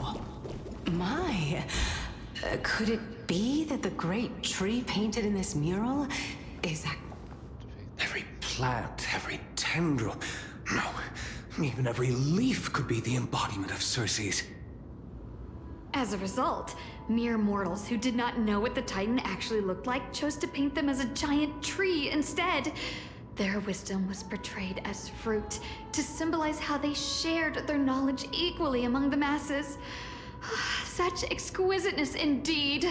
Oh, my. Could it be that the great tree painted in this mural is Every plant, every tendril, no, even every leaf could be the embodiment of Circe's. As a result, mere mortals who did not know what the Titan actually looked like chose to paint them as a giant tree instead. Their wisdom was portrayed as fruit to symbolize how they shared their knowledge equally among the masses. Such exquisiteness indeed.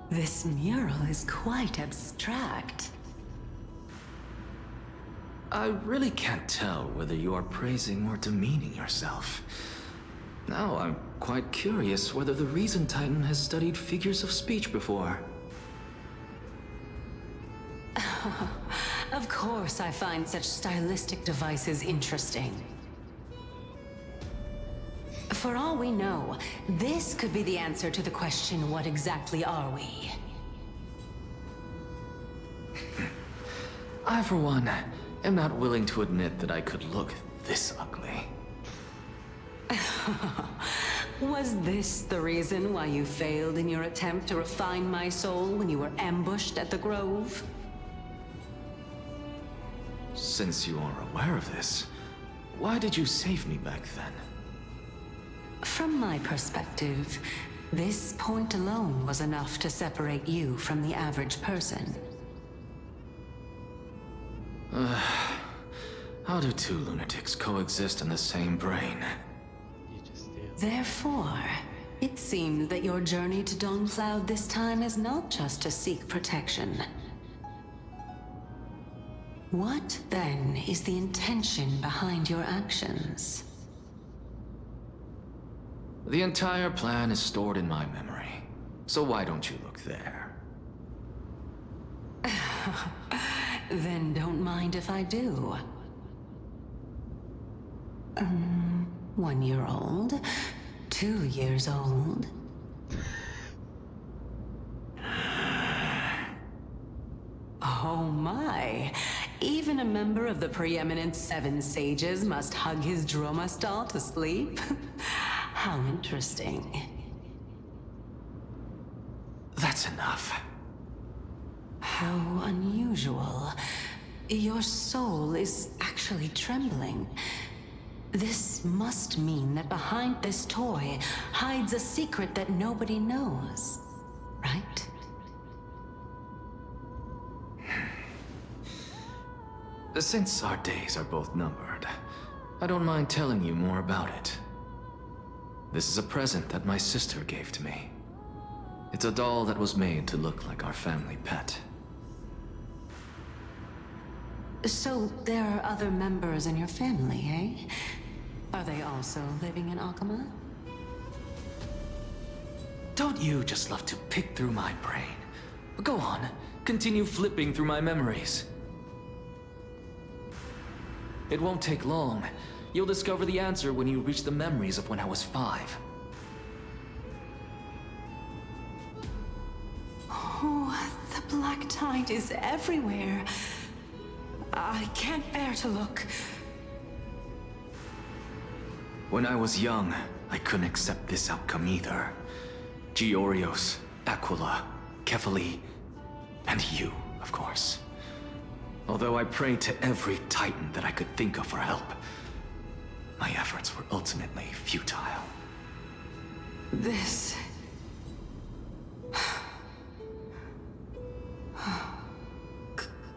This mural is quite abstract. I really can't tell whether you are praising or demeaning yourself. Now I'm quite curious whether the Reason Titan has studied figures of speech before. Of course I find such stylistic devices interesting. For all we know, this could be the answer to the question, what exactly are we? I, for one, am not willing to admit that I could look this ugly. Was this the reason why you failed in your attempt to refine my soul when you were ambushed at the Grove? Since you are aware of this, why did you save me back then? From my perspective, this point alone was enough to separate you from the average person. How do two lunatics coexist in the same brain? Therefore, it seems that your journey to Dawn this time is not just to seek protection. What, then, is the intention behind your actions? The entire plan is stored in my memory, so why don't you look there? Then don't mind if I do. 1 year old, 2 years old. Oh my! Even a member of the preeminent Seven Sages must hug his Dromastal to sleep? How interesting. That's enough. How unusual. Your soul is actually trembling. This must mean that behind this toy hides a secret that nobody knows, right? Since our days are both numbered, I don't mind telling you more about it. This is a present that my sister gave to me. It's a doll that was made to look like our family pet. So there are other members in your family, eh? Are they also living in Alchema? Don't you just love to pick through my brain? Go on, continue flipping through my memories. It won't take long. You'll discover the answer when you reach the memories of when I was 5. Oh, the black tide is everywhere. I can't bear to look. When I was young, I couldn't accept this outcome either. Georios, Aquila, Kefali, and you, of course. Although I prayed to every Titan that I could think of for help, my efforts were ultimately futile. This...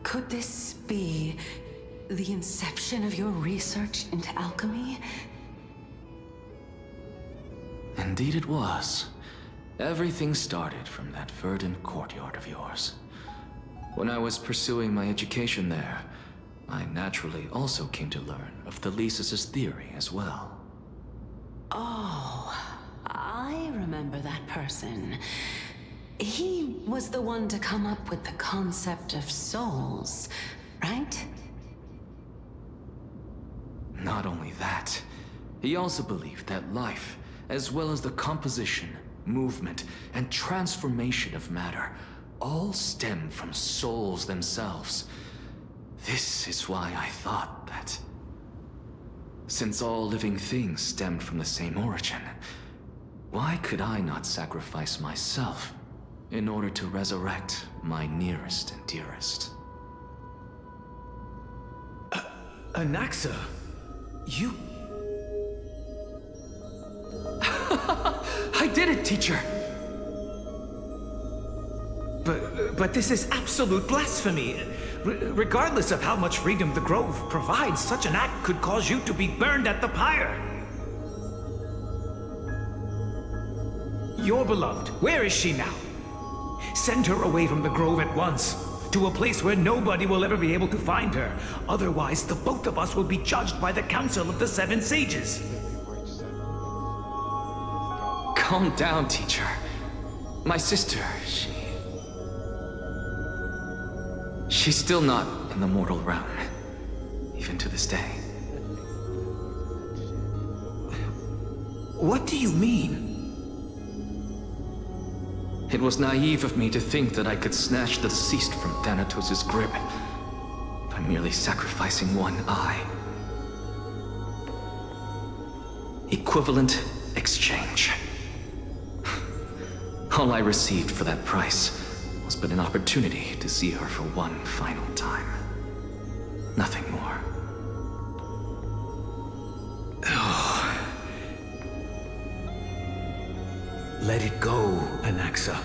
Could this be the inception of your research into alchemy? Indeed it was. Everything started from that verdant courtyard of yours. When I was pursuing my education there, I naturally also came to learn of Thelesis' theory as well. Oh, I remember that person. He was the one to come up with the concept of souls, right? Not only that, he also believed that life, as well as the composition, movement, and transformation of matter, all stem from souls themselves. This is why I thought that Since all living things stemmed from the same origin, why could I not sacrifice myself in order to resurrect my nearest and dearest? Anaxa, you... I did it, teacher! But this is absolute blasphemy. Regardless of how much freedom the Grove provides, such an act could cause you to be burned at the pyre. Your beloved, where is she now? Send her away from the Grove at once, to a place where nobody will ever be able to find her. Otherwise, the both of us will be judged by the Council of the Seven Sages. Calm down, teacher. My sister, She's still not in the mortal realm, even to this day. What do you mean? It was naive of me to think that I could snatch the deceased from Thanatos' grip by merely sacrificing one eye. Equivalent exchange. All I received for that price was but an opportunity to see her for one final time. Nothing more. Let it go, Anaxa.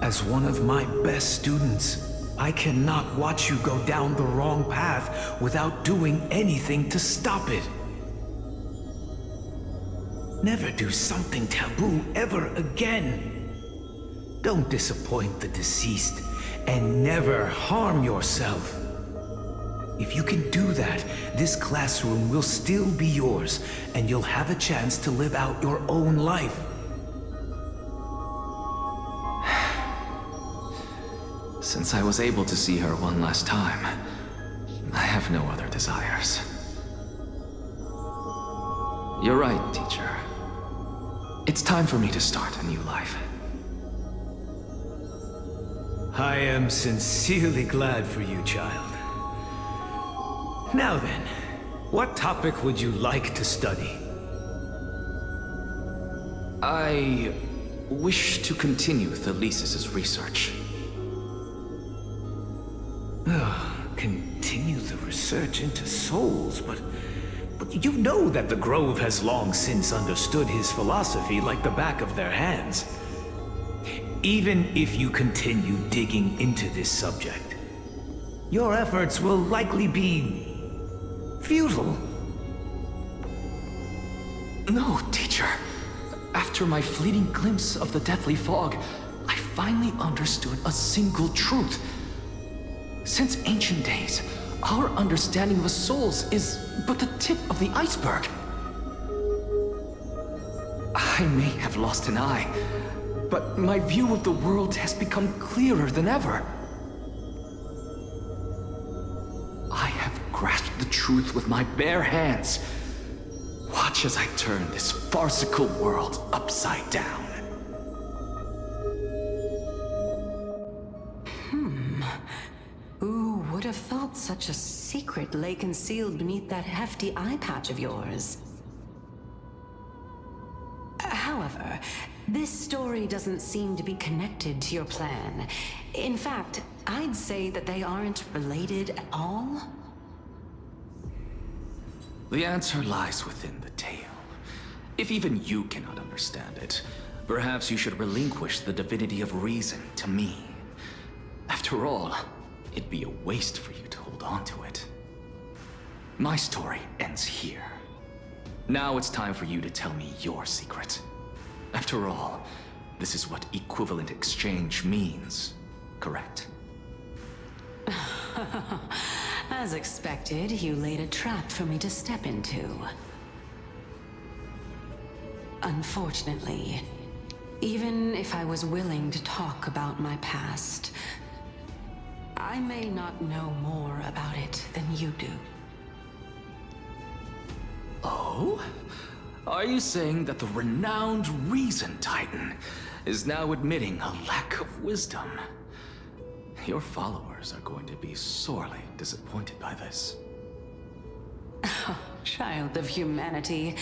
As one of my best students, I cannot watch you go down the wrong path without doing anything to stop it. Never do something taboo ever again. Don't disappoint the deceased, and never harm yourself. If you can do that, this classroom will still be yours, and you'll have a chance to live out your own life. Since I was able to see her one last time, I have no other desires. You're right, teacher. It's time for me to start a new life. I am sincerely glad for you, child. Now then, what topic would you like to study? I wish to continue Thalesis' research. Continue the research into souls, but you know that the Grove has long since understood his philosophy like the back of their hands. Even if you continue digging into this subject, your efforts will likely be futile. No, teacher. After my fleeting glimpse of the deathly fog, I finally understood a single truth. Since ancient days, our understanding of the souls is but the tip of the iceberg. I may have lost an eye, but my view of the world has become clearer than ever. I have grasped the truth with my bare hands. Watch as I turn this farcical world upside down. Who would have thought such a secret lay concealed beneath that hefty eye patch of yours? However, this story doesn't seem to be connected to your plan. In fact, I'd say that they aren't related at all. The answer lies within the tale. If even you cannot understand it, perhaps you should relinquish the divinity of reason to me. After all, it'd be a waste for you to hold on to it. My story ends here. Now it's time for you to tell me your secret. After all, this is what equivalent exchange means, correct? As expected, you laid a trap for me to step into. Unfortunately, even if I was willing to talk about my past, I may not know more about it than you do. Oh? Are you saying that the renowned Reason Titan is now admitting a lack of wisdom? Your followers are going to be sorely disappointed by this. Child of humanity,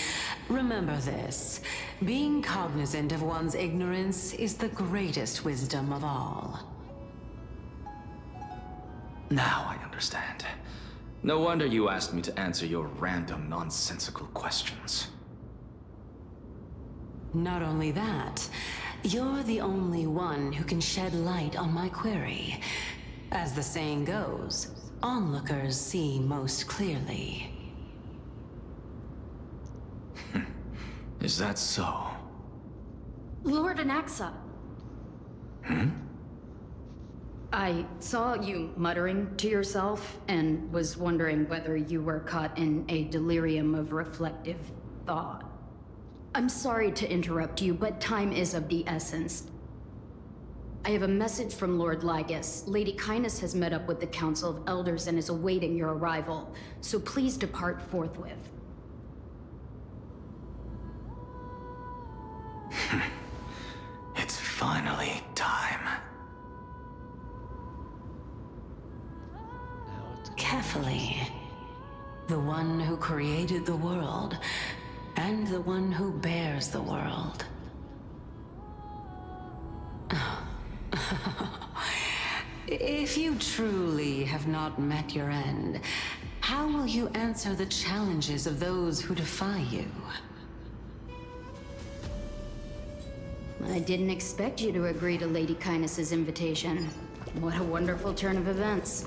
remember this. Being cognizant of one's ignorance is the greatest wisdom of all. Now I understand. No wonder you asked me to answer your random, nonsensical questions. Not only that, you're the only one who can shed light on my query. As the saying goes, onlookers see most clearly. Is that so? Lord Anaxa. I saw you muttering to yourself and was wondering whether you were caught in a delirium of reflective thought. I'm sorry to interrupt you, but time is of the essence. I have a message from Lord Lygus. Lady Kindness has met up with the Council of Elders and is awaiting your arrival, so please depart forthwith. It's finally time. Carefully. The one who created the world, and the one who bears the world. If you truly have not met your end, how will you answer the challenges of those who defy you? I didn't expect you to agree to Lady Kindness's invitation. What a wonderful turn of events.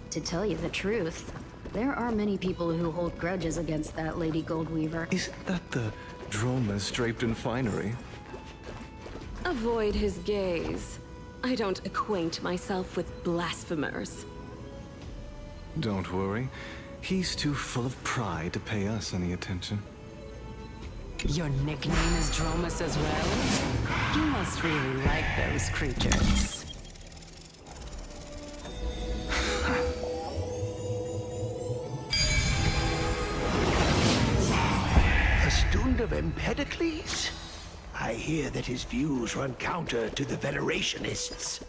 To tell you the truth, there are many people who hold grudges against that Lady Goldweaver. Isn't that the Dromas draped in finery? Avoid his gaze. I don't acquaint myself with blasphemers. Don't worry. He's too full of pride to pay us any attention. Your nickname is Dromas as well? You must really like those creatures. A student of Empedocles? I hear that his views run counter to the Venerationists.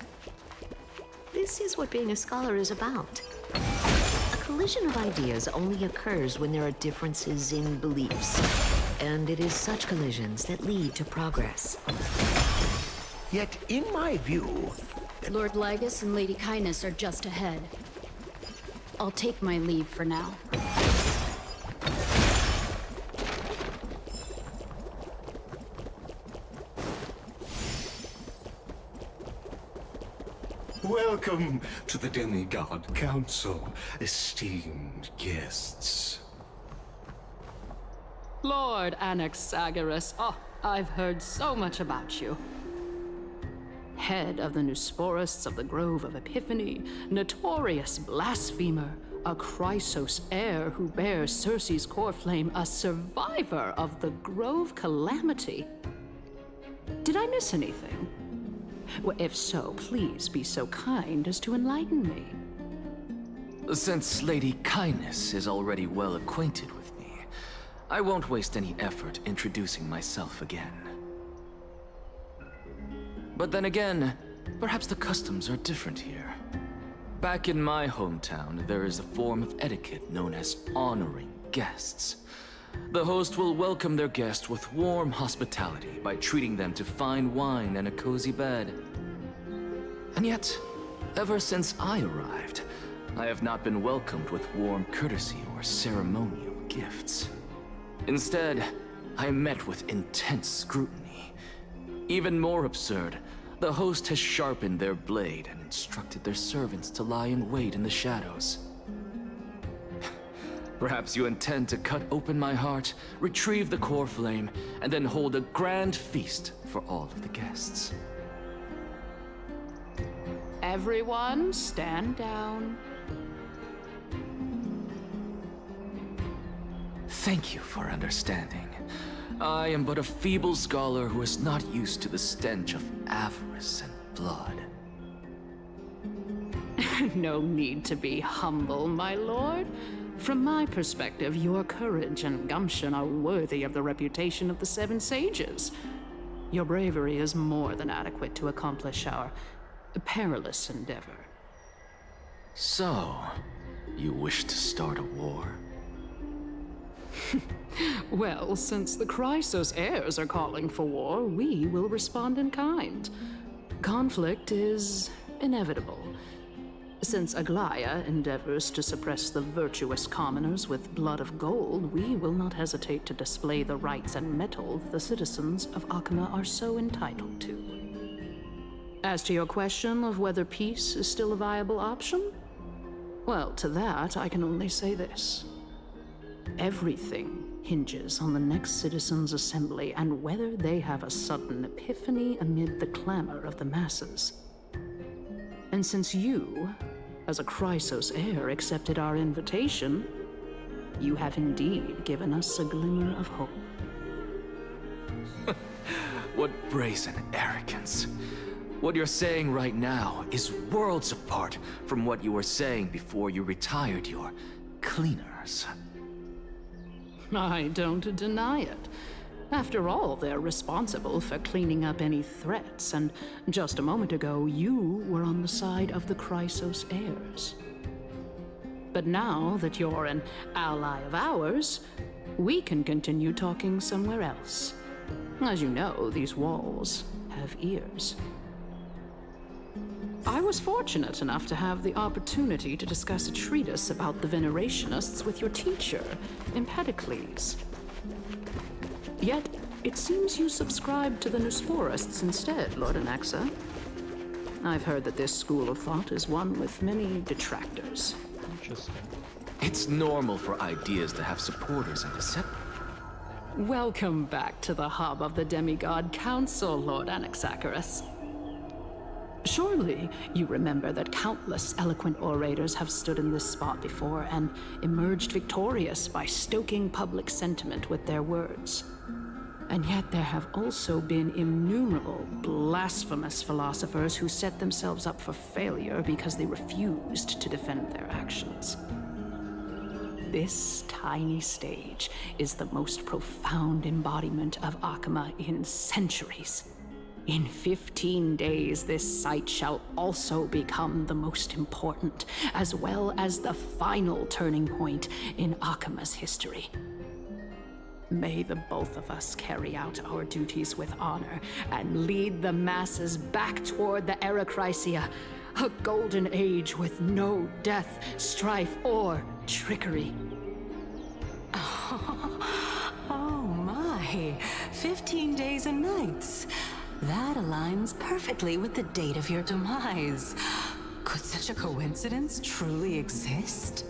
This is what being a scholar is about. A collision of ideas only occurs when there are differences in beliefs. And it is such collisions that lead to progress. Yet, in my view... Lord Lygus and Lady Kindness are just ahead. I'll take my leave for now. Welcome to the Demigod Council, esteemed guests. Lord Anaxagoras, I've heard so much about you. Head of the Nusporists of the Grove of Epiphany, notorious blasphemer, a Chrysos heir who bears Circe's core flame, a survivor of the Grove calamity. Did I miss anything? Well, if so, please be so kind as to enlighten me. Since Lady Kindness is already well acquainted with me, I won't waste any effort introducing myself again. But then again, perhaps the customs are different here. Back in my hometown, there is a form of etiquette known as honoring guests. The host will welcome their guest with warm hospitality by treating them to fine wine and a cozy bed. And yet, ever since I arrived, I have not been welcomed with warm courtesy or ceremonial gifts. Instead, I am met with intense scrutiny. Even more absurd, the host has sharpened their blade and instructed their servants to lie in wait in the shadows. Perhaps you intend to cut open my heart, retrieve the core flame, and then hold a grand feast for all of the guests. Everyone, stand down. Thank you for understanding. I am but a feeble scholar who is not used to the stench of avarice and blood. No need to be humble, my lord. From my perspective, your courage and gumption are worthy of the reputation of the Seven Sages. Your bravery is more than adequate to accomplish our perilous endeavor. So, you wish to start a war? Well, since the Chrysos heirs are calling for war, we will respond in kind. Conflict is inevitable. Since Aglaya endeavors to suppress the virtuous commoners with blood of gold, we will not hesitate to display the rights and metal the citizens of Akama are so entitled to. As to your question of whether peace is still a viable option, well, to that I can only say this. Everything hinges on the next citizens' assembly and whether they have a sudden epiphany amid the clamor of the masses. And since you, as a Chrysos heir, accepted our invitation, you have indeed given us a glimmer of hope. What brazen arrogance. What you're saying right now is worlds apart from what you were saying before you retired your cleaners. I don't deny it. After all, they're responsible for cleaning up any threats, and just a moment ago, you were on the side of the Chrysos heirs. But now that you're an ally of ours, we can continue talking somewhere else. As you know, these walls have ears. I was fortunate enough to have the opportunity to discuss a treatise about the Venerationists with your teacher, Empedocles. Yet, it seems you subscribe to the Nusporists instead, Lord Anaxa. I've heard that this school of thought is one with many detractors. Interesting. It's normal for ideas to have supporters and dissenters. Welcome back to the hub of the Demigod Council, Lord Anaxagoras. Surely you remember that countless eloquent orators have stood in this spot before and emerged victorious by stoking public sentiment with their words. And yet there have also been innumerable blasphemous philosophers who set themselves up for failure because they refused to defend their actions. This tiny stage is the most profound embodiment of Akama in centuries. In 15 days, this site shall also become the most important, as well as the final turning point in Akama's history. May the both of us carry out our duties with honor and lead the masses back toward the Erechrysia, a golden age with no death, strife, or trickery. Oh my, 15 days and nights. That aligns perfectly with the date of your demise. Could such a coincidence truly exist?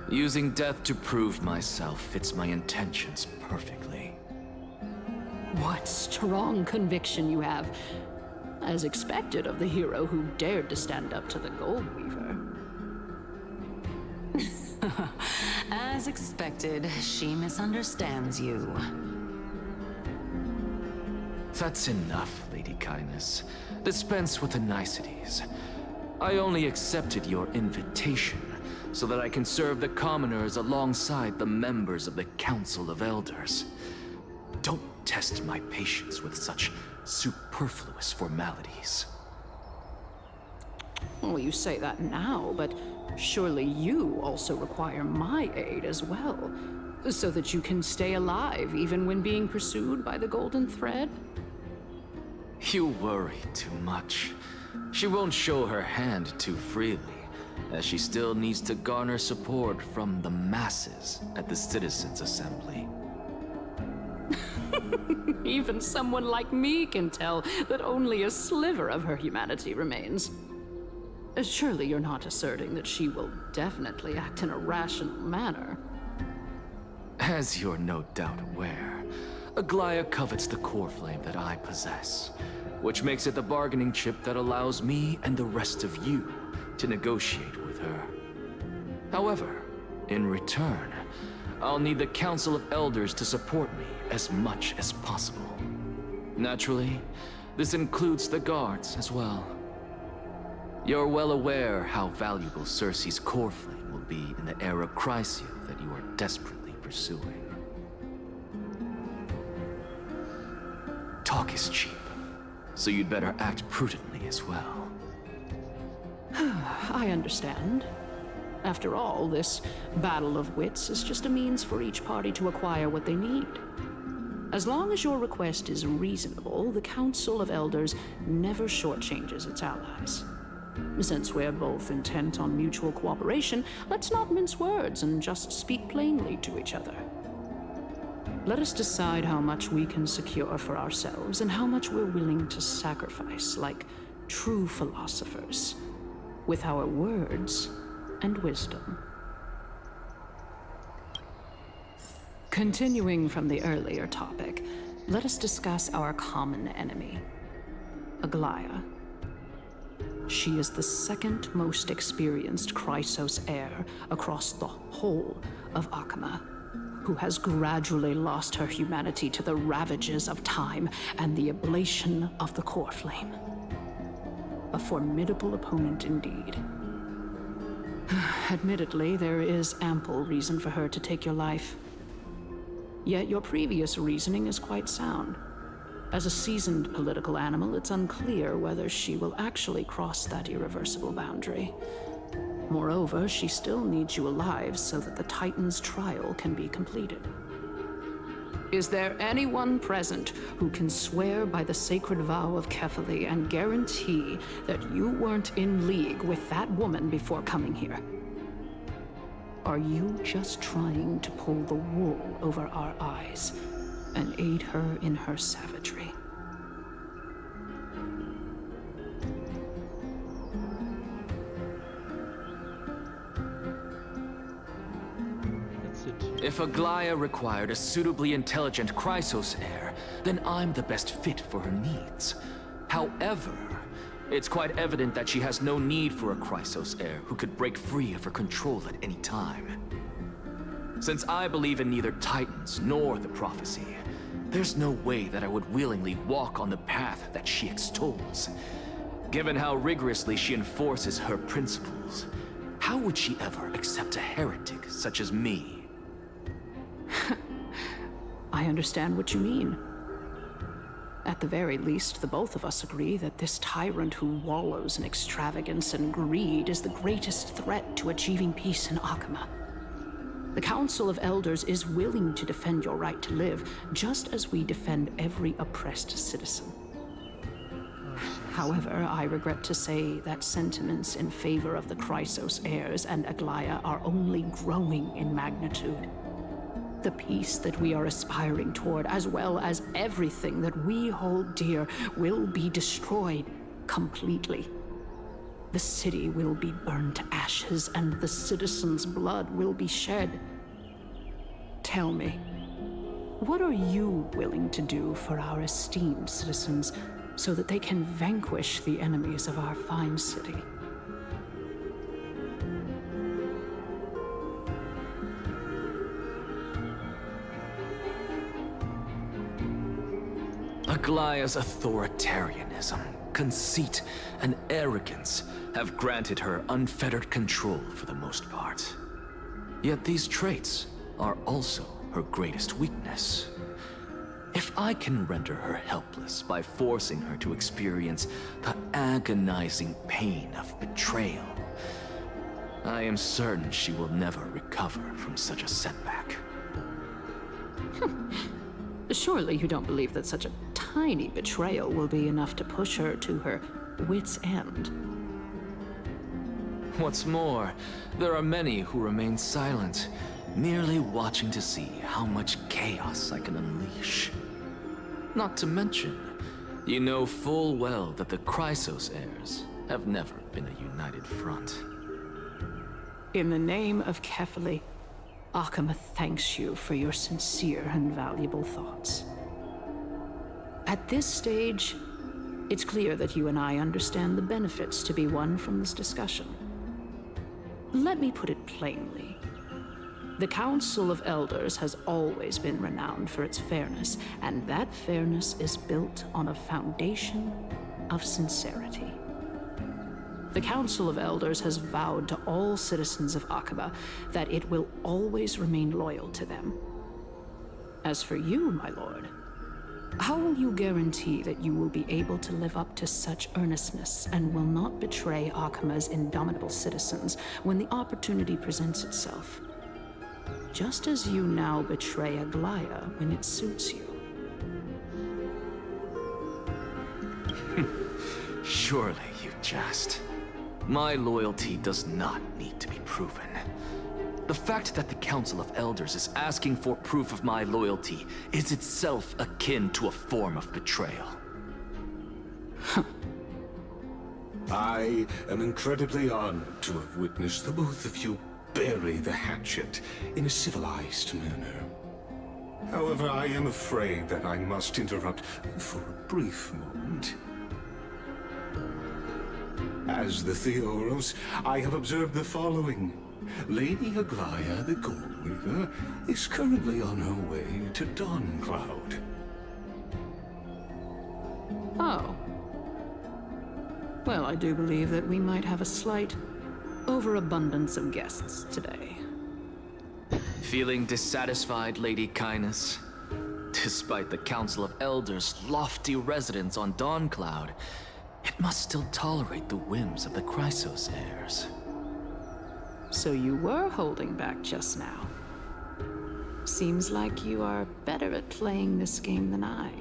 Using death to prove myself fits my intentions perfectly. What strong conviction you have, as expected of the hero who dared to stand up to the Gold Weaver. As expected, she misunderstands you. That's enough, Lady Kindness. Dispense with the niceties. I only accepted your invitation so that I can serve the commoners alongside the members of the Council of Elders. Don't test my patience with such superfluous formalities. Well, you say that now, but surely you also require my aid as well, so that you can stay alive even when being pursued by the Golden Thread? You worry too much. She won't show her hand too freely, as she still needs to garner support from the masses at the Citizens' Assembly. Even someone like me can tell that only a sliver of her humanity remains. Surely you're not asserting that she will definitely act in a rational manner. As you're no doubt aware, Aglaya covets the core flame that I possess, which makes it the bargaining chip that allows me and the rest of you to negotiate with her. However, in return, I'll need the Council of Elders to support me as much as possible. Naturally, this includes the guards as well. You're well aware how valuable Circe's core flame will be in the Erechrysia that you are desperately pursuing. Talk is cheap, so you'd better act prudently as well. I understand. After all, this battle of wits is just a means for each party to acquire what they need. As long as your request is reasonable, the Council of Elders never shortchanges its allies. Since we're both intent on mutual cooperation, let's not mince words and just speak plainly to each other. Let us decide how much we can secure for ourselves and how much we're willing to sacrifice, like true philosophers, with our words and wisdom. Continuing from the earlier topic, let us discuss our common enemy, Aglaya. She is the second most experienced Chrysos heir across the whole of Akama, who has gradually lost her humanity to the ravages of time and the ablation of the core flame. A formidable opponent indeed. Admittedly, there is ample reason for her to take your life. Yet your previous reasoning is quite sound. As a seasoned political animal, it's unclear whether she will actually cross that irreversible boundary. Moreover, she still needs you alive so that the Titan's trial can be completed. Is there anyone present who can swear by the sacred vow of Kefali and guarantee that you weren't in league with that woman before coming here? Are you just trying to pull the wool over our eyes and aid her in her savagery? If Aglaya required a suitably intelligent Chrysos heir, then I'm the best fit for her needs. However, it's quite evident that she has no need for a Chrysos heir who could break free of her control at any time. Since I believe in neither Titans nor the prophecy, there's no way that I would willingly walk on the path that she extols. Given how rigorously she enforces her principles, how would she ever accept a heretic such as me? I understand what you mean. At the very least, the both of us agree that this tyrant who wallows in extravagance and greed is the greatest threat to achieving peace in Akama. The Council of Elders is willing to defend your right to live, just as we defend every oppressed citizen. However, I regret to say that sentiments in favor of the Chrysos heirs and Aglaya are only growing in magnitude. The peace that we are aspiring toward, as well as everything that we hold dear, will be destroyed completely. The city will be burned to ashes, and the citizens' blood will be shed. Tell me, what are you willing to do for our esteemed citizens so that they can vanquish the enemies of our fine city? Aglaya's authoritarianism, conceit, and arrogance have granted her unfettered control for the most part. Yet these traits are also her greatest weakness. If I can render her helpless by forcing her to experience the agonizing pain of betrayal, I am certain she will never recover from such a setback. Surely you don't believe that such a tiny betrayal will be enough to push her to her wit's end. What's more, there are many who remain silent, merely watching to see how much chaos I can unleash. Not to mention, you know full well that the Chrysos heirs have never been a united front. In the name of Kefali, Akama thanks you for your sincere and valuable thoughts. At this stage, it's clear that you and I understand the benefits to be won from this discussion. Let me put it plainly. The Council of Elders has always been renowned for its fairness, and that fairness is built on a foundation of sincerity. The Council of Elders has vowed to all citizens of Akaba that it will always remain loyal to them. As for you, my lord, How will you guarantee that you will be able to live up to such earnestness and will not betray Akima's indomitable citizens when the opportunity presents itself? Just as you now betray Aglaya when it suits you. Surely you jest. My loyalty does not need to be proven. The fact that the Council of Elders is asking for proof of my loyalty is itself akin to a form of betrayal. I am incredibly honored to have witnessed the both of you bury the hatchet in a civilized manner. However, I am afraid that I must interrupt for a brief moment. As the Theoros, I have observed the following. Lady Aglaya, the Goldweaver, is currently on her way to Dawncloud. Oh. Well, I do believe that we might have a slight overabundance of guests today. Feeling dissatisfied, Lady Kindness? Despite the Council of Elders' lofty residence on Dawncloud, it must still tolerate the whims of the Chrysos heirs. So you were holding back just now. Seems like you are better at playing this game than I.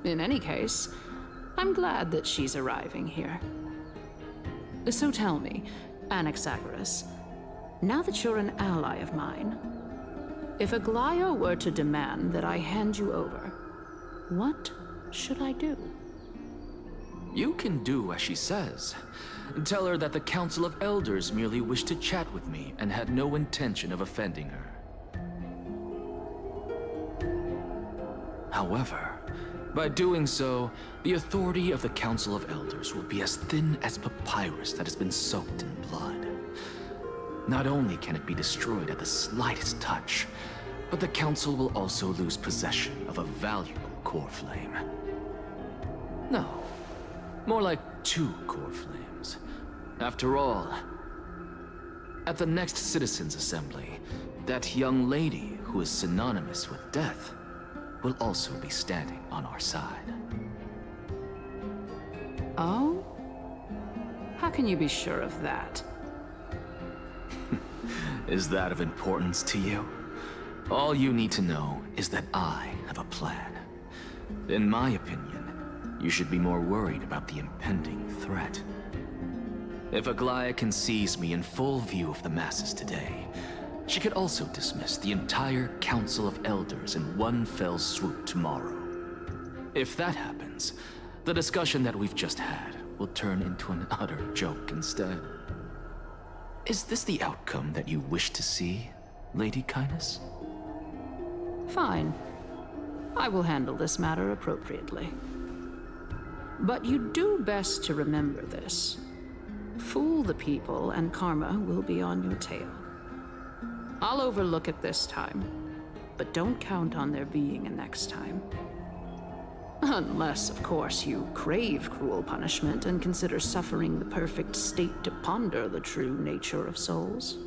In any case, I'm glad that she's arriving here. So tell me, Anaxagoras, now that you're an ally of mine, if Aglaya were to demand that I hand you over, what should I do? You can do as she says. Tell her that the Council of Elders merely wished to chat with me and had no intention of offending her. However, by doing so, the authority of the Council of Elders will be as thin as papyrus that has been soaked in blood. Not only can it be destroyed at the slightest touch, but the Council will also lose possession of a valuable core flame. No, more like 2 core flames. After all, at the next Citizens' Assembly, that young lady who is synonymous with death will also be standing on our side. Oh? How can you be sure of that? Is that of importance to you? All you need to know is that I have a plan. In my opinion, you should be more worried about the impending threat. If Aglaya can seize me in full view of the masses today, she could also dismiss the entire Council of Elders in one fell swoop tomorrow. If that happens, the discussion that we've just had will turn into an utter joke instead. Is this the outcome that you wish to see, Lady Kindness? Fine. I will handle this matter appropriately. But you do best to remember this. Fool the people and karma will be on your tail. I'll overlook it this time, but don't count on there being a next time. Unless, of course, you crave cruel punishment and consider suffering the perfect state to ponder the true nature of souls.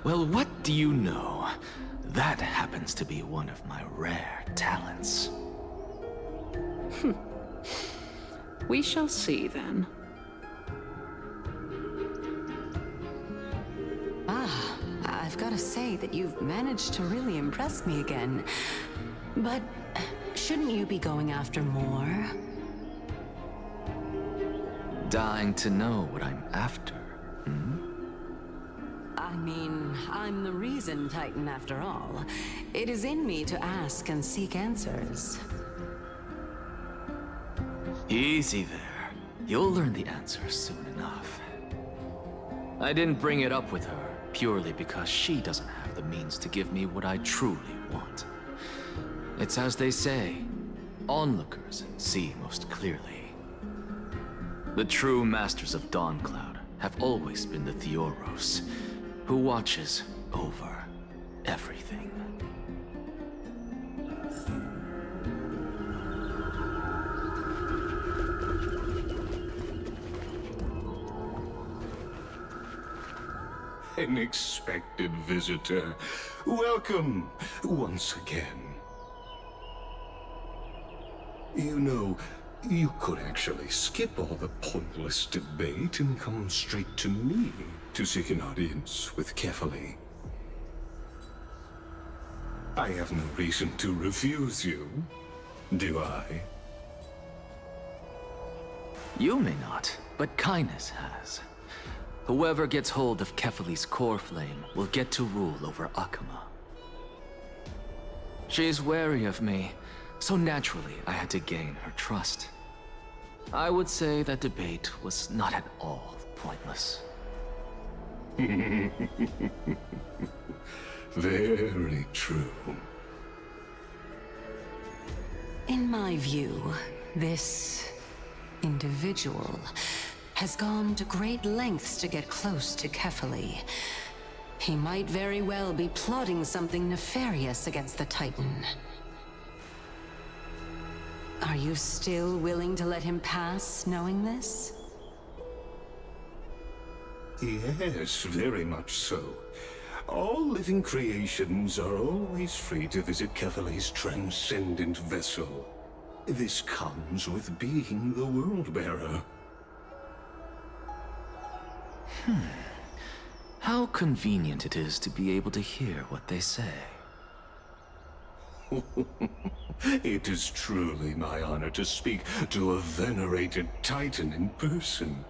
Well, what do you know? That happens to be one of my rare talents. We shall see, then. I've got to say that you've managed to really impress me again. But shouldn't you be going after more? Dying to know what I'm after, hmm? I mean, I'm the reason Titan after all. It is in me to ask and seek answers. Easy there. You'll learn the answers soon enough. I didn't bring it up with her purely because she doesn't have the means to give me what I truly want. It's as they say, onlookers see most clearly. The true masters of Dawncloud have always been the Theoros, who watches over everything. unexpected visitor. Welcome once again. You know, you could actually skip all the pointless debate and come straight to me to seek an audience with Kefali. I have no reason to refuse you, do I? You may not, but kindness has. Whoever gets hold of Kefali's core flame will get to rule over Akama. She's wary of me, so naturally I had to gain her trust. I would say that debate was not at all pointless. Very true. In my view, this individual has gone to great lengths to get close to Kefali. He might very well be plotting something nefarious against the Titan. Are you still willing to let him pass, knowing this? Yes, very much so. All living creations are always free to visit Kefali's transcendent vessel. This comes with being the World-Bearer. How convenient it is to be able to hear what they say. It is truly my honor to speak to a venerated Titan in person.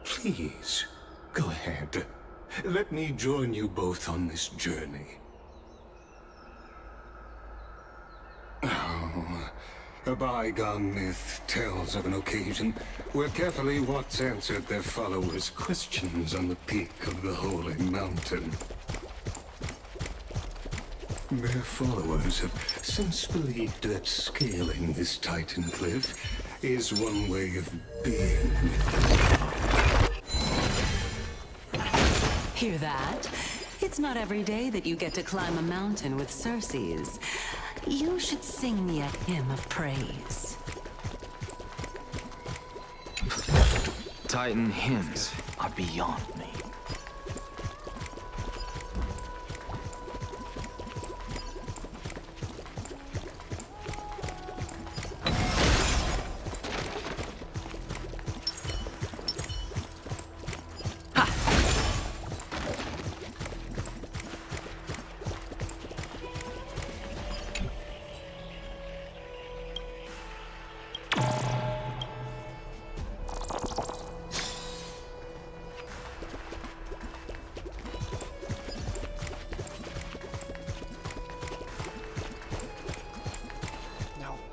Please, go ahead. Let me join you both on this journey. Oh, a bygone myth tells of an occasion where Kefali once answered their followers' questions on the peak of the holy mountain. Their followers have since believed that scaling this Titan cliff is one way of being. Hear that? It's not every day that you get to climb a mountain with Circes. You should sing me a hymn of praise. Titan hymns are beyond me.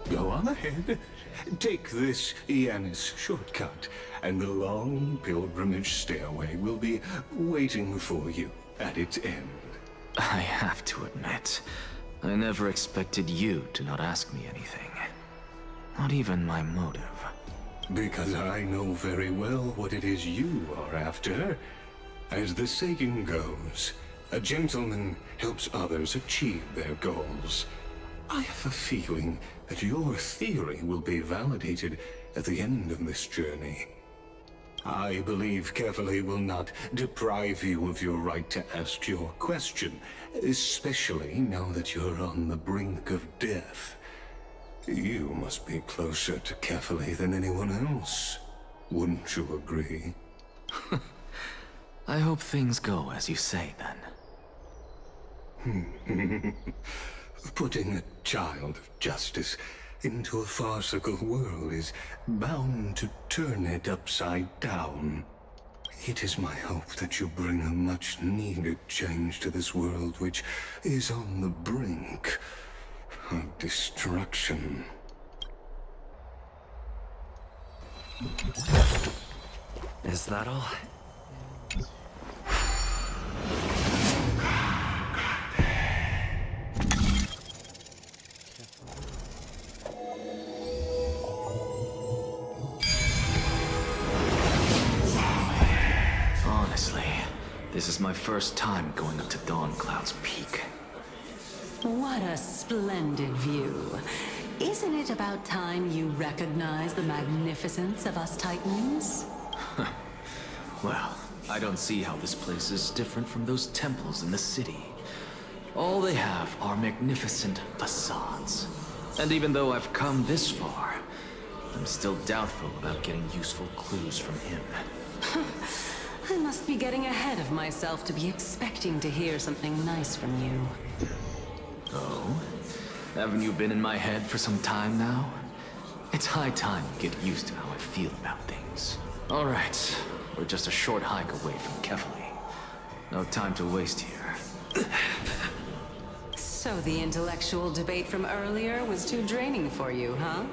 Go on ahead. Take this Yanis shortcut, and the long pilgrimage stairway will be waiting for you at its end. I have to admit, I never expected you to not ask me anything. Not even my motive. Because I know very well what it is you are after. As the saying goes, a gentleman helps others achieve their goals. I have a feeling that your theory will be validated at the end of this journey. I believe Kefali will not deprive you of your right to ask your question, especially now that you're on the brink of death. You must be closer to Kefali than anyone else. Wouldn't you agree? I hope things go as you say, then. Putting a child of justice into a farcical world is bound to turn it upside down. It is my hope that you bring a much-needed change to this world which is on the brink of destruction. Is that all? Honestly, this is my first time going up to Dawn Cloud's peak. What a splendid view. Isn't it about time you recognize the magnificence of us Titans? Well, I don't see how this place is different from those temples in the city. All they have are magnificent facades. And even though I've come this far, I'm still doubtful about getting useful clues from him. I must be getting ahead of myself to be expecting to hear something nice from you. Oh? Haven't you been in my head for some time now? It's high time you get used to how I feel about things. All right, we're just a short hike away from Kefali. No time to waste here. So the intellectual debate from earlier was too draining for you, huh?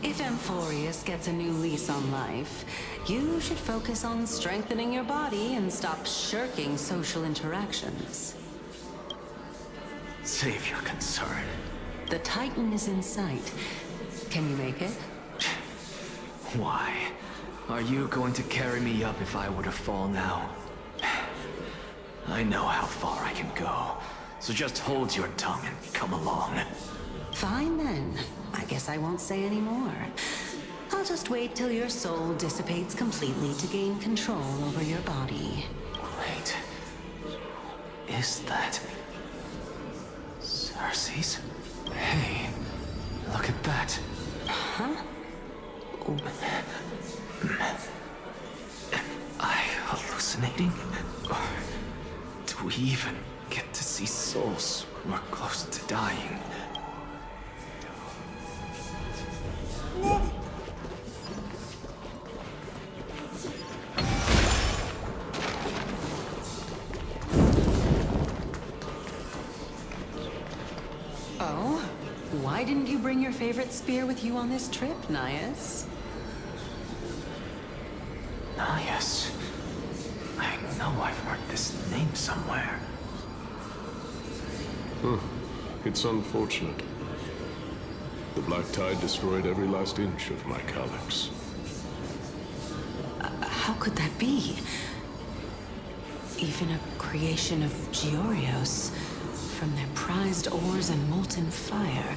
If Amphorius gets a new lease on life, you should focus on strengthening your body and stop shirking social interactions. Save your concern. The Titan is in sight. Can you make it? Why? Are you going to carry me up if I were to fall now? I know how far I can go, so just hold your tongue and come along. Fine then. I guess I won't say any more. I'll just wait till your soul dissipates completely to gain control over your body. Wait. Is that... Cersei's? Hey, look at that. Huh? Am I hallucinating? Or do we even get to see souls who are close to dying? Oh? Why didn't you bring your favorite spear with you on this trip, Nias? Nias. I know I've heard this name somewhere. It's unfortunate. The Black Tide destroyed every last inch of my calyx. How could that be? Even a creation of Georios, from their prized ores and molten fire,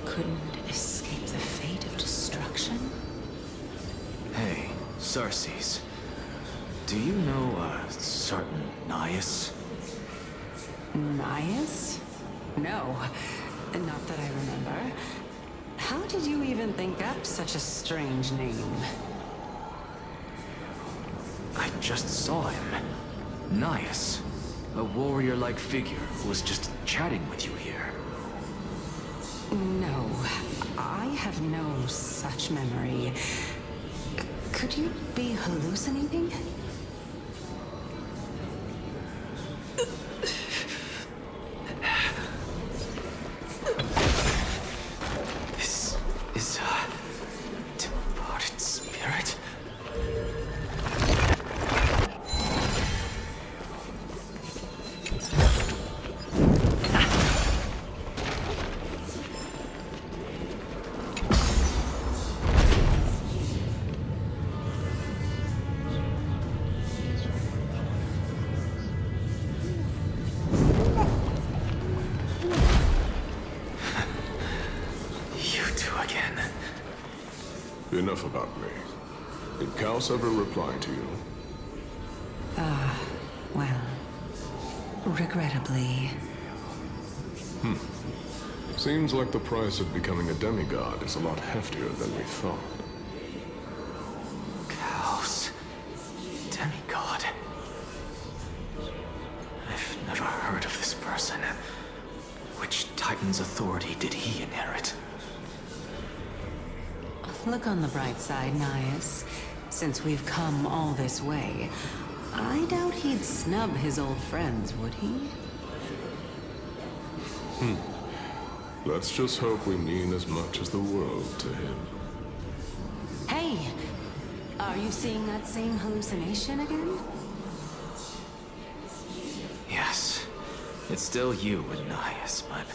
couldn't escape the fate of destruction? Hey, Cersei's. Do you know a certain Nias? Nias? No, not that I remember. How did you even think up such a strange name? I just saw him. Nias. A warrior-like figure who was just chatting with you here. No, I have no such memory. Could you be hallucinating? This is a departed spirit? Enough about me. Did Kaos ever reply to you? Well, regrettably. Seems like the price of becoming a demigod is a lot heftier than we thought. Kaos. Demigod. I've never heard of this person. Which Titan's authority did he inherit? Look on the bright side, Nias. Since we've come all this way, I doubt he'd snub his old friends, would he? Let's just hope we mean as much as the world to him. Hey! Are you seeing that same hallucination again? Yes. It's still you and Nias, but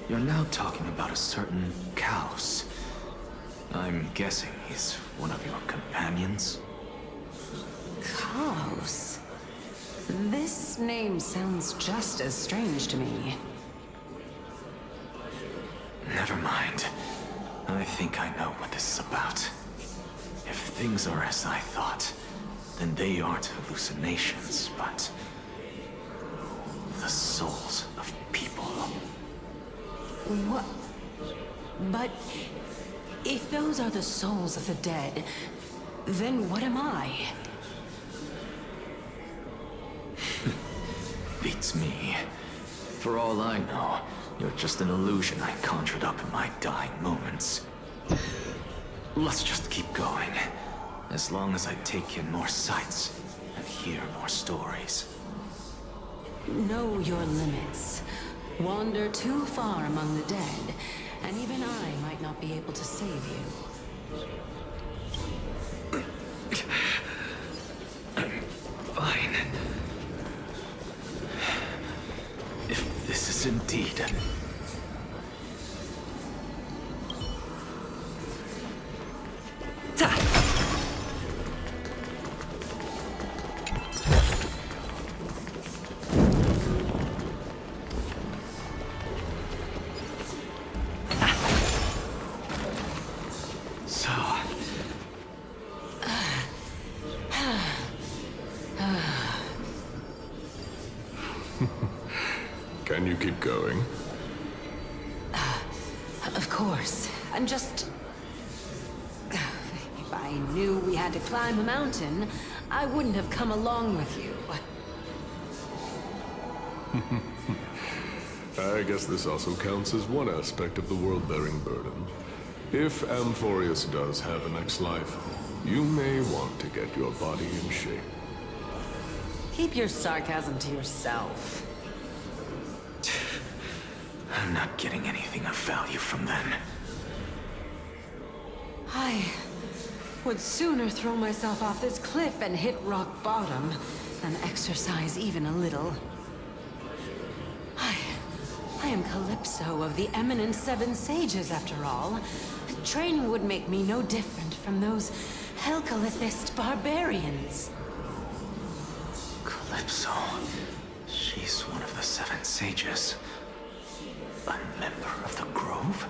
you're now talking about a certain Kaos. I'm guessing he's one of your companions? Kaos? This name sounds just as strange to me. Never mind. I think I know what this is about. If things are as I thought, then they aren't hallucinations, but the souls of people. What? But if those are the souls of the dead, then what am I? Beats me. For all I know, you're just an illusion I conjured up in my dying moments. Let's just keep going. As long as I take in more sights and hear more stories. Know your limits. Wander too far among the dead, and even I might not be able to save you. Fine. If this is indeed... Can you keep going? Of course. I'm just... If I knew we had to climb a mountain, I wouldn't have come along with you. I guess this also counts as one aspect of the world-bearing burden. If Amphorius does have a next life, you may want to get your body in shape. Keep your sarcasm to yourself. I'm not getting anything of value from them. I would sooner throw myself off this cliff and hit rock bottom than exercise even a little. I am Calypso of the eminent Seven Sages, after all. Training would make me no different from those Helcalithist barbarians. Calypso. She's one of the Seven Sages. A member of the Grove?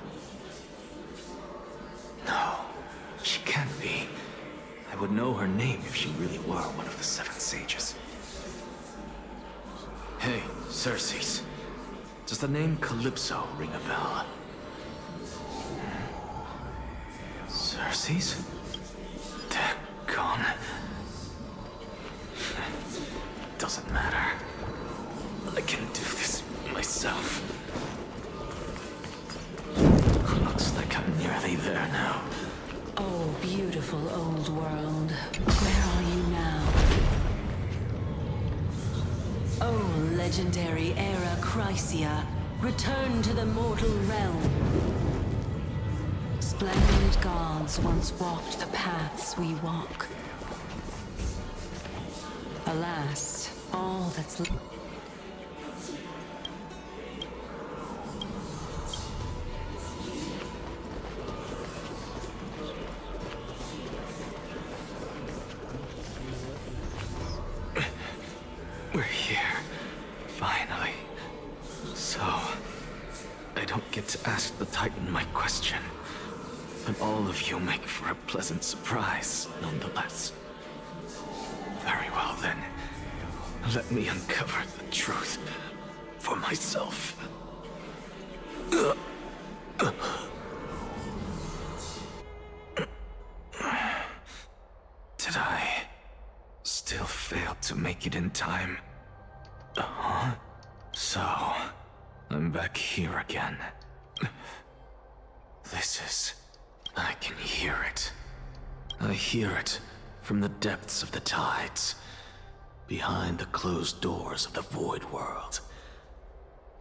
No, she can't be. I would know her name if she really were one of the Seven Sages. Hey, Circes. Does the name Calypso ring a bell? Circes? Daggone. Doesn't matter. I can do this myself. Looks like I'm nearly there now. Oh, beautiful old world. Where are you now? Oh, legendary era Chrysia, return to the mortal realm. Splendid gods once walked the paths we walk. Alas, all that's left. We're here. Finally. So, I don't get to ask the Titan my question. But all of you make for a pleasant surprise, nonetheless. Very well then. Let me uncover the truth for myself. Did I still fail to make it in time? So, I'm back here again. This is... I can hear it. I hear it from the depths of the tides, behind the closed doors of the void world.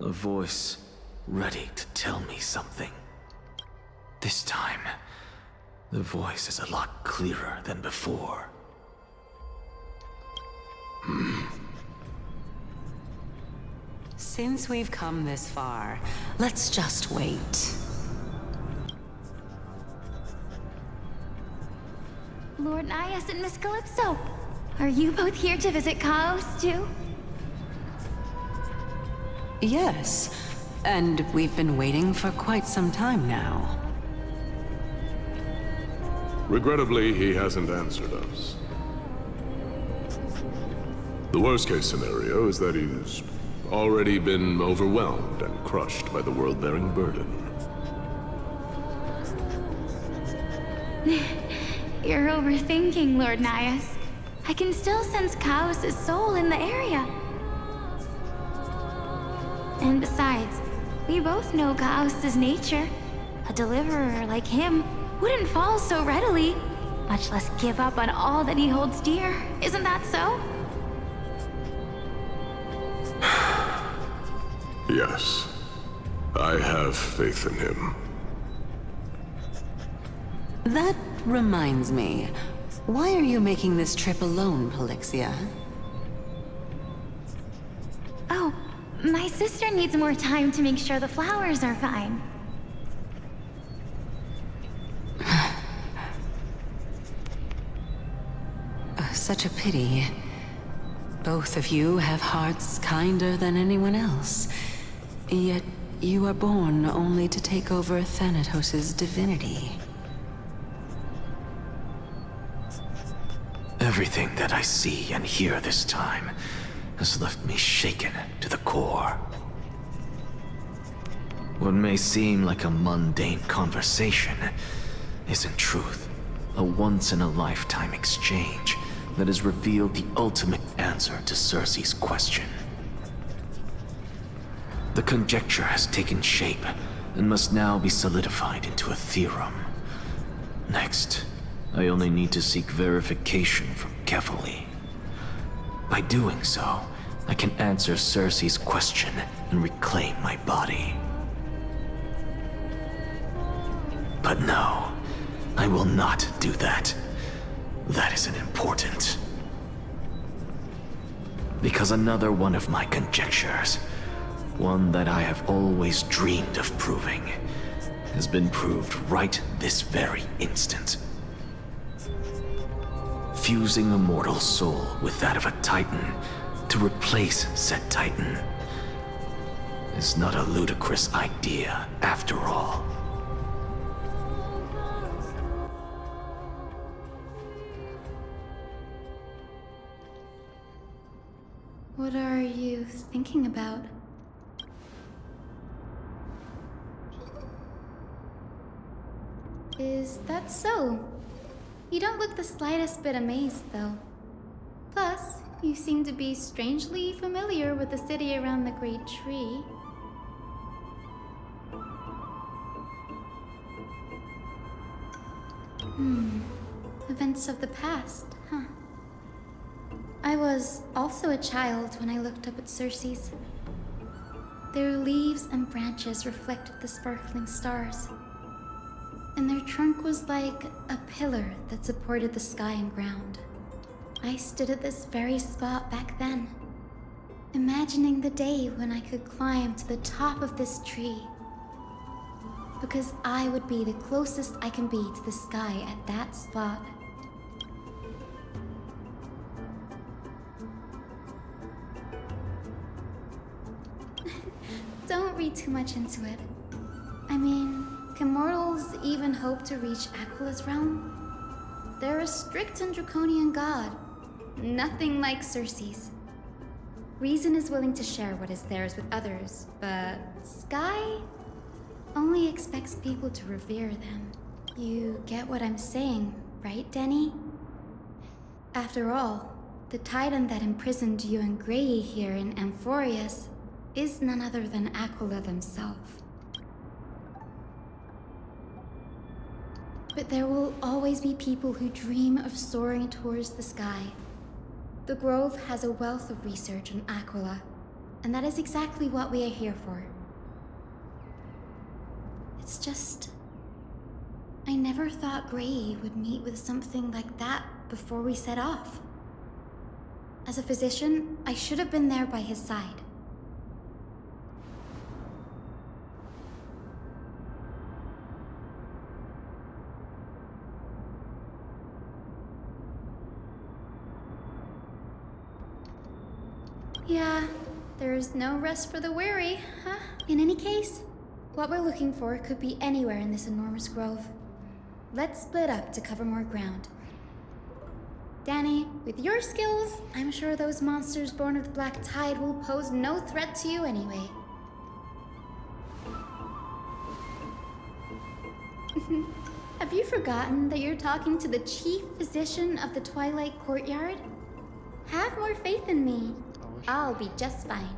A voice ready to tell me something. This time, the voice is a lot clearer than before. Since we've come this far, let's just wait. Lord Nias and Miss Calypso, are you both here to visit Chaos too? Yes, and we've been waiting for quite some time now. Regrettably, he hasn't answered us. The worst case scenario is that he's already been overwhelmed and crushed by the world-bearing burden. You're overthinking, Lord Nias. I can still sense Chaos' soul in the area. And besides, we both know Chaos' nature. A deliverer like him wouldn't fall so readily, much less give up on all that he holds dear. Isn't that so? Yes. I have faith in him. That reminds me. Why are you making this trip alone, Polixia? Oh, my sister needs more time to make sure the flowers are fine. Such a pity. Both of you have hearts kinder than anyone else. Yet you are born only to take over Thanatos' divinity. Everything that I see and hear this time has left me shaken to the core. What may seem like a mundane conversation is in truth a once-in-a-lifetime exchange that has revealed the ultimate answer to Circe's question. The conjecture has taken shape and must now be solidified into a theorem. Next, I only need to seek verification from Kefali. By doing so, I can answer Circe's question and reclaim my body. But no, I will not do that. That isn't important. Because another one of my conjectures, one that I have always dreamed of proving, has been proved right this very instant. Fusing a mortal soul with that of a Titan to replace said Titan is not a ludicrous idea after all. What are you thinking about? Is that so? You don't look the slightest bit amazed, though. Plus, you seem to be strangely familiar with the city around the Great Tree. Events of the past, huh? I was also a child when I looked up at Circe's. Their leaves and branches reflected the sparkling stars, and their trunk was like a pillar that supported the sky and ground. I stood at this very spot back then, imagining the day when I could climb to the top of this tree, because I would be the closest I can be to the sky at that spot. Don't read too much into it. I mean, can mortals even hope to reach Aquila's realm? They're a strict and draconian god. Nothing like Circe's. Reason is willing to share what is theirs with others, but Sky only expects people to revere them. You get what I'm saying, right, Denny? After all, the Titan that imprisoned you and Grey here in Amphorius is none other than Aquila themselves. But there will always be people who dream of soaring towards the sky. The Grove has a wealth of research on Aquila, and that is exactly what we are here for. It's just, I never thought Grey would meet with something like that before we set off. As a physician, I should have been there by his side. Yeah, there's no rest for the weary, huh? In any case, what we're looking for could be anywhere in this enormous grove. Let's split up to cover more ground. Danny, with your skills, I'm sure those monsters born of the Black Tide will pose no threat to you anyway. Have you forgotten that you're talking to the chief physician of the Twilight Courtyard? Have more faith in me. I'll be just fine.